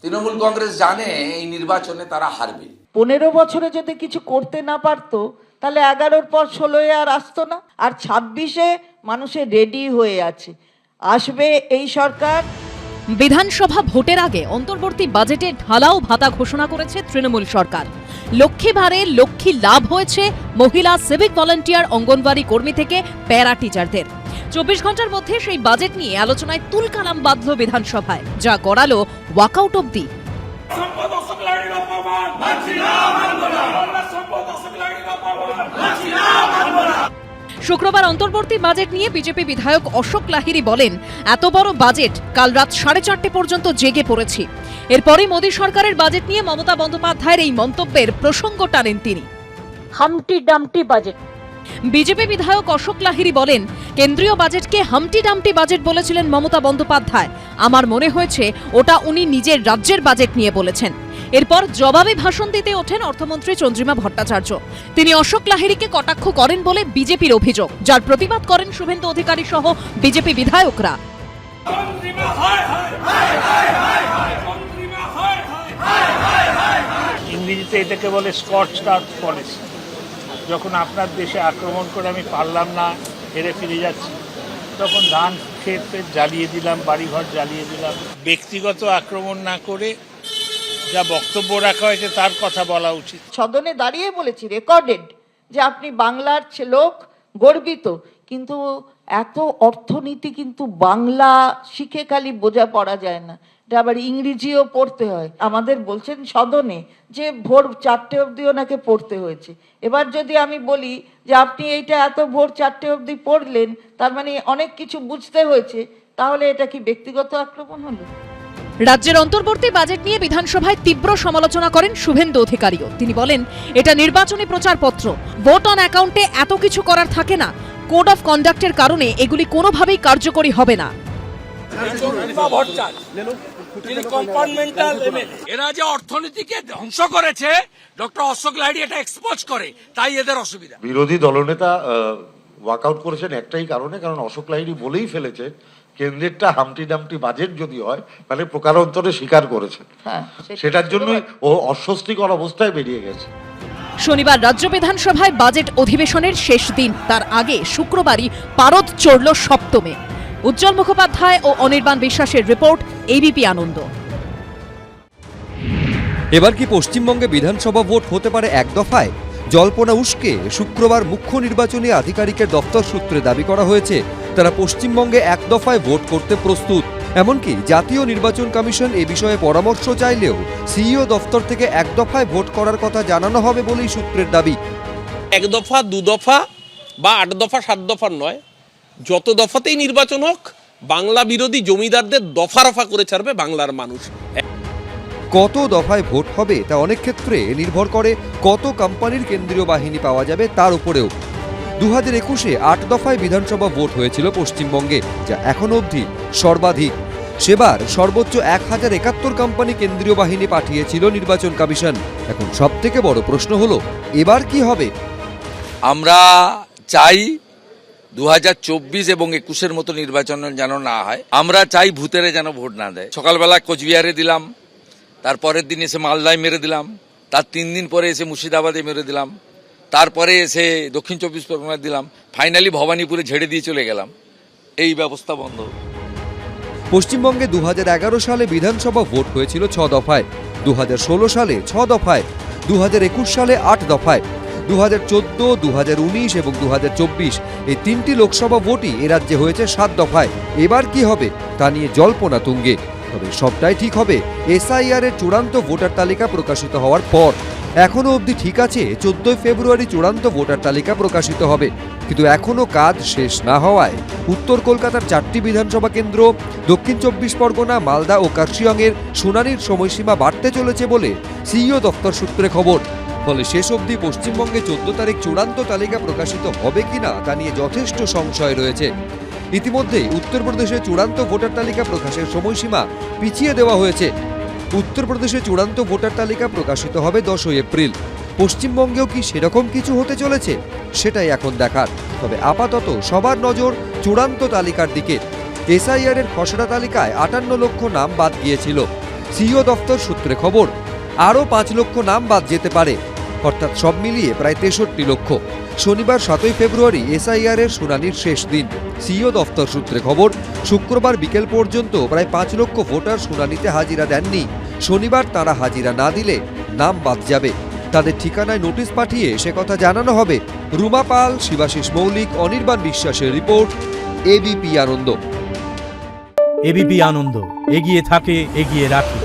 তৃণমূল কংগ্রেস জানে এই নির্বাচনে তারা হারবে। 15 বছরে যদি কিছু করতে না পারতো তাহলে 11-র পর 16-এ আর আসতো না। আর 26-এ মানুষের রেডি হয়ে আছে, আসবে এই সরকার। বিধানসভা ভোটের আগে অন্তর্বর্তী বাজেটে ঢালাও ভাতা ঘোষণা করেছে তৃণমূল সরকার। লক্ষ্মী ভারে লক্ষ্মী লাভ হয়েছে মহিলা সিভিক ভলান্টিয়ার, অঙ্গনওয়াড়ি কর্মী থেকে প্যারা টিচারদের। 24 ঘন্টার মধ্যে সেই বাজেট নিয়ে আলোচনায় তুলকালাম বাঁধল বিধানসভায়, যা গড়ালো ওয়াকআউট অবধি। শুক্রবার অন্তর্বর্তী বাজেট নিয়ে বিজেপি বিধায়ক অশোক লাহিড়ী বলেন, এত বড় বাজেট, কাল রাত 4:30 পর্যন্ত জেগে পড়েছি। এরপরই মোদী সরকারের বাজেট নিয়ে মমতা বন্দ্যোপাধ্যায়ের এই মন্তব্যের প্রসঙ্গ টানেন তিনি। হামটি ডামটি বাজেট। বিজেপি বিধায়ক অশোক লাহিড়ী বলেন, কেন্দ্রীয় বাজেটকে হামটি ডামটি বাজেট বলেছিলেন মমতা বন্দ্যোপাধ্যায়। আমার মনে হয়েছে ওটা উনি নিজের রাজ্যের বাজেট নিয়ে বলেছেন। এরপর জবাবে ভাষণ দিতে ওঠেন অর্থমন্ত্রী চন্দ্রিমা ভট্টাচার্য। তিনি অশোক লাহিড়ীকে কটাক্ষ করেন বলে বিজেপির অভিযোগ, যার প্রতিবাদ করেন শুভেন্দু অধিকারী সহ বিজেপি বিধায়করা। ইংরেজিতে এটাকে বলে স্কচড আউট পলিসি। যখন আপনার দেশে আক্রমণ করে আমি পারলাম না, হেরে ফিরে যাচ্ছি, তখন ধান ক্ষেত জ্বালিয়ে দিলাম, বাড়িঘর জ্বালিয়ে দিলাম। ব্যক্তিগত আক্রমণ না করে যা বক্তব্য রাখা হয়েছে তার কথা বলা উচিত। সদনে দাঁড়িয়ে বলেছি, রেকর্ডেড, যে আপনি বাংলার লোক, গর্বিত। কিন্তু এত অর্থনীতি কিন্তু বাংলা শিখে খালি বোঝা পড়া যায় না, এটা আবার ইংরেজিও পড়তে হয়। আমাদের বলছেন সদনে যে ভোর 4টে অবধি ওনাকে পড়তে হয়েছে। এবার যদি আমি বলি যে আপনি এইটা এত ভোর 4টে অবধি পড়লেন, তার মানে অনেক কিছু বুঝতে হয়েছে, তাহলে এটা কি ব্যক্তিগত আক্রমণ হলো? রাজ্যের অন্তর্বর্তী বাজেট নিয়ে বিধানসভায় তীব্র সমালোচনা করেন শুভেন্দু অধিকারীও। তিনি বলেন, এটা নির্বাচনী প্রচারপত্র, ভোট অন অ্যাকাউন্টে এত কিছু করার থাকে না। কোড অফ কন্ডাক্টের কারণে এগুলি কোনোভাবেই কার্যকরী হবে না। এরা যে অর্থনীতিকে ধ্বংস করেছে, ডক্টর অশোক লাহিড়ী এটা এক্সপোজ করে, তাই এদের অসুবিধা। বিরোধী দলনেতা ওয়াকআউট করেছেন একটাই কারণে, কারণ অশোক লাহিড়ী বলেই ফেলেছে কেন্দ্রেরটা হামটি ডামটি বাজেট যদি হয় তাহলে প্রকারান্তরে স্বীকার করেছেন। সেটার জন্যই ও অস্বস্তিকর অবস্থায় বেরিয়ে গেছে। শনিবার রাজ্য বিধানসভায় বাজেট অধিবেশনের শেষ দিন, তার আগে শুক্রবারই পারদ চড়ল সপ্তমে। উজ্জ্বল মুখোপাধ্যায় ও অনির্বাণ বিশ্বাসের রিপোর্ট, এবিপি আনন্দ। এবার কি পশ্চিমবঙ্গে বিধানসভা ভোট হতে পারে এক দফায়? জল্পনা উস্কে শুক্রবার মুখ্য নির্বাচনী আধিকারিকের দপ্তর সূত্রে দাবি করা হয়েছে তারা পশ্চিমবঙ্গে এক দফায় ভোট করতে প্রস্তুত। এমনকি জাতীয় নির্বাচন কমিশন এ বিষয়ে পরামর্শ চাইলেও সিইও দপ্তর থেকে এক দফায় ভোট করার কথা জানানো হবে বলেই সূত্রের দাবি। এক দফা, দু দফা বা 8 দফা 7 দফার নয়, যত দফাতেই নির্বাচন হোক, বাংলা বিরোধী জমিদারদের দফা রফা করে ছাড়বে বাংলার মানুষ। কত দফায় ভোট হবে তা অনেক ক্ষেত্রে নির্ভর করে কত কোম্পানির কেন্দ্রীয় বাহিনী পাওয়া যাবে তার উপরেও। 2021-এ 8 দফায় বিধানসভা ভোট হয়েছিল পশ্চিমবঙ্গে, যা এখনো অবধি সর্বাধিক। সেবার সর্বোচ্চ 1071 কোম্পানি কেন্দ্রীয় বাহিনী পাঠিয়েছিল নির্বাচন কমিশন। এখন সবথেকে বড় প্রশ্ন হলো, এবার কি হবে? আমরা চাই 2024 এবং 21-এর মতো নির্বাচন যেন না হয়। আমরা চাই ভূতেরে যেন ভোট না দেয়। সকালবেলা কোচবিহারে দিলাম, তারপরের দিন এসে মালদায় মেরে দিলাম, তার 3 দিন পরে এসে মুর্শিদাবাদে মেরে দিলাম, তারপরে এসে দক্ষিণ 24 পরগনায় দিলাম, ফাইনালি ভবানীপুরে ঝেড়ে দিয়ে চলে গেলাম। এই ব্যবস্থা বন্ধ। পশ্চিমবঙ্গে 2011 সালে বিধানসভা ভোট হয়েছিল 6 দফায়, 2016 সালে 6 দফায়, 2021 সালে 8 দফায়, 2014, 2019 এবং 2024 এই 3টি লোকসভা ভোটই এ রাজ্যে হয়েছে 7 দফায়। এবার কি হবে তা নিয়ে জল্পনা তুঙ্গে। তবে সবটাই ঠিক হবে এসআইআর এর চূড়ান্ত ভোটার তালিকা প্রকাশিত হওয়ার পর। এখনো অবধি ঠিক আছে 14 ফেব্রুয়ারি চূড়ান্ত ভোটার তালিকা প্রকাশিত হবে, কিন্তু এখনো কাজ শেষ না হওয়ায় উত্তর কলকাতার 4টি বিধানসভা কেন্দ্র, দক্ষিণ 24 পরগনা, মালদা ও কার্শিয়াংয়ের শুনানির সময়সীমা বাড়তে চলেছে বলে সিইও দপ্তর সূত্রে খবর। ফলে শেষ অবধি পশ্চিমবঙ্গে 14 তারিখ চূড়ান্ত তালিকা প্রকাশিত হবে কিনা তা নিয়ে যথেষ্ট সংশয় রয়েছে। ইতিমধ্যেই উত্তরপ্রদেশে চূড়ান্ত ভোটার তালিকা প্রকাশের সময়সীমা পিছিয়ে দেওয়া হয়েছে। উত্তরপ্রদেশে চূড়ান্ত ভোটার তালিকা প্রকাশিত হবে 10 এপ্রিল। পশ্চিমবঙ্গেও কি সেরকম কিছু হতে চলেছে সেটাই এখন দেখার। তবে আপাতত সবার নজর চূড়ান্ত তালিকার দিকে। এসআইআর এর খসড়া তালিকায় 58 লক্ষ নাম বাদ গিয়েছিল। সিইও দপ্তর সূত্রে খবর আরও 5 লক্ষ নাম বাদ যেতে পারে, অর্থাৎ সব মিলিয়ে প্রায় 63 লক্ষ। শনিবার 7 ফেব্রুয়ারি এসআইআর এর শুনানির শেষ দিন। সিইও দপ্তর সূত্রে খবর শুক্রবার বিকেল পর্যন্ত প্রায় 5 লক্ষ ভোটার শুনানিতে হাজিরা দেননি। শনিবার তারা হাজিরা না দিলে নাম বাদ যাবে। তাদের ঠিকানায় নোটিশ পাঠিয়ে সে কথা জানানো হবে। রুমা পাল, শিবাশিস মৌলিক, অনির্বাণ বিশ্বাসের রিপোর্ট, এবিপি আনন্দ। এবিপি আনন্দ, এগিয়ে থাকে, এগিয়ে রাখে।